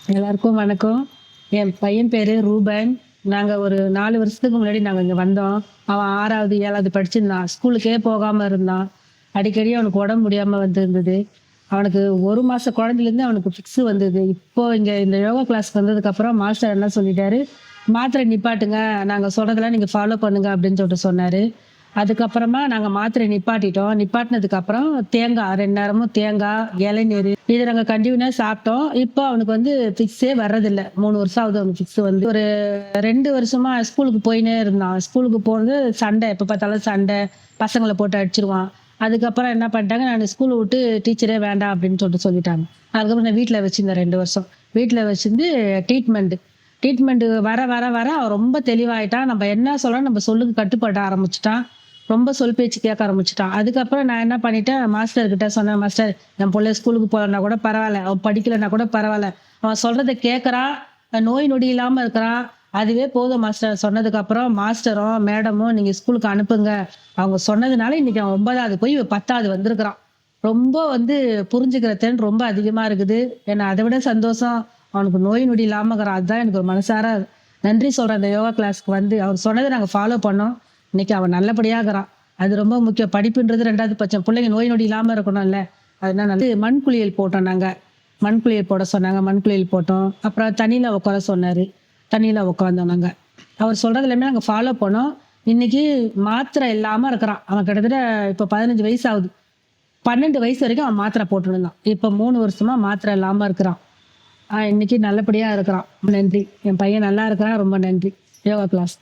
எல்லாருக்கும் வணக்கம். என் பையன் பேரு ரூபன். நாங்க ஒரு 4 வருஷத்துக்கு முன்னாடி நாங்க இங்க வந்தோம். அவன் 6வது, 7வது படிச்சிருந்தான். ஸ்கூலுக்கே போகாம இருந்தான். அடிக்கடி அவனுக்கு உடம்பு முடியாம வந்திருந்தது. அவனுக்கு 1 மாச குழந்தையிலேருந்து அவனுக்கு ஃபிக்ஸ் வந்தது. இப்போ இங்க இந்த யோகா கிளாஸ்க்கு வந்ததுக்கப்புறம் மாஸ்டர் என்ன சொல்லிட்டாரு, "மாத்திரை நிப்பாட்டுங்க. நாங்க சொல்றதெல்லாம் நீங்க ஃபாலோ பண்ணுங்க" அப்படின்னு சொல்லிட்டு சொன்னாரு. அதுக்கப்புறமா நாங்க மாத்திரை நிப்பாட்டிட்டோம். நிப்பாட்டினதுக்கப்புறம் தேங்காய் 2 நேரமும் தேங்காய், இளநீரு இத நாங்க கன்டினியூவா சாப்பிட்டோம். இப்போ அவனுக்கு வந்து ஃபிக்ஸே வர்றதில்ல. 3 வருஷம் ஆகுது அவனுக்கு ஃபிக்ஸ் வந்து. ஒரு 2 வருஷமா ஸ்கூலுக்கு போயின்னே இருந்தான். ஸ்கூலுக்கு போறது சண்டை. எப்ப பார்த்தாலும் சண்டை. பசங்கள போட்டு அடிச்சுருவான். அதுக்கப்புறம் என்ன பண்ணிட்டாங்க, நான் ஸ்கூல விட்டு டீச்சரே வேண்டாம் அப்படின்னு சொல்லிட்டாங்க. அதுக்கப்புறம் நான் வீட்ல வச்சிருந்தேன் 2 வருஷம். வீட்ல வச்சிருந்து ட்ரீட்மெண்ட் ட்ரீட்மெண்ட் வர வர வர அவன் ரொம்ப தெளிவாயிட்டான். நம்ம என்ன சொல்றோம் நம்ம சொல்லுக்கு கட்டுப்பட ஆரம்பிச்சுட்டான். ரொம்ப சொல் பேச்சு கேட்க ஆரம்பிச்சுட்டான். அதுக்கப்புறம் நான் என்ன பண்ணிட்டேன், மாஸ்டர் கிட்ட சொன்னேன், "மாஸ்டர் என் புள்ள ஸ்கூலுக்கு போகலன்னா கூட பரவாயில்ல. அவன் படிக்கலன்னா கூட பரவாயில்ல. அவன் சொல்றத கேட்கறான். நோய் நொடி இல்லாம இருக்கிறான். அதுவே போதும் மாஸ்டர்." சொன்னதுக்கப்புறம் மாஸ்டரும், மேடமும் "நீங்க ஸ்கூலுக்கு அனுப்புங்க." அவங்க சொன்னதுனால இன்னைக்கு அவன் 9வது போய் 10வது வந்திருக்கிறான். ரொம்ப வந்து புரிஞ்சுக்கிற திறன் ரொம்ப அதிகமா இருக்குது. ஏன்னா அத விட சந்தோஷம் அவனுக்கு நோய் நொடி இல்லாம இருக்கிறான். அதுதான் எனக்கு ஒரு மனசார நன்றி சொல்றேன். அந்த யோகா கிளாஸ்க்கு வந்து அவர் சொன்னத நாங்க ஃபாலோ பண்ணோம். இன்னைக்கு அவன் நல்லபடியா இருக்கிறான். அது ரொம்ப முக்கியம். படிப்புன்றது 2வது பட்சம். பிள்ளைங்க நோய் நொடி இல்லாம இருக்கணும்ல. அதனால மண் குளியல் போட்டோம் நாங்க. மண் குளியல் போட சொன்னாங்க. மண் குளியல் போட்டோம். அப்புறம் தண்ணீல உட்கார சொன்னாரு. தண்ணீல உட்காந்தோம் நாங்க. அவர் சொல்றது எல்லாமே நாங்க ஃபாலோ பண்ணோம். இன்னைக்கு மாத்திரை இல்லாம இருக்கிறான். அவன் கிட்டத்தட்ட இப்ப 15 வயசு ஆகுது. 12 வயசு வரைக்கும் அவன் மாத்திரை போட்டுருந்தான். இப்ப 3 வருஷமா மாத்திரை இல்லாம இருக்கிறான். இன்னைக்கு நல்லபடியா இருக்கிறான். நன்றி. என் பையன் நல்லா இருக்கிறான். ரொம்ப நன்றி. யோகா கிளாஸ்.